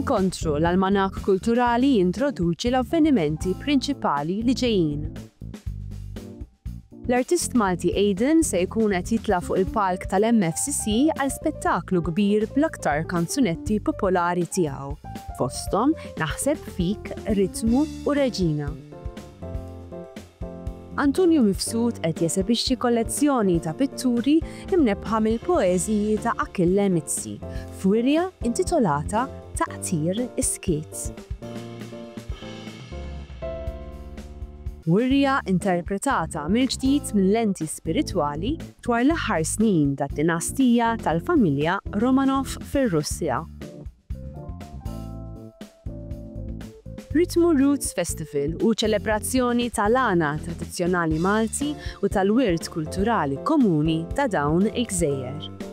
Bil-kontru, l-almanak kulturali jintroduċi l-avvenimenti prinċipali li ġejjin. L-artist Malti Aiden se jkun qed jitla' fuq il-palk tal-MFCC għal spettaklu kbir bl-aktar kanzunetti popolari tiegħu. Fosthom Naħseb Fik, Ritmu u Reġina. Antonio Mifsud qed jesebixxi kollezzjoni ta' pitturi imnebħa mill-poeżiji ta' Achille Mizzi f'wirja intitolata Taqtir Iskiet. Wirja interpretata mill-ġdid mill-lenti spiritwali dwar l-aħħar snin tad-dinastija tal-familja Romanov fir-Russja. Ritmu Roots Festival u ċelebrazzjoni tal-għana tradizzjonali Malti u tal-wirt kulturali komuni ta' dawn il-gżejjer.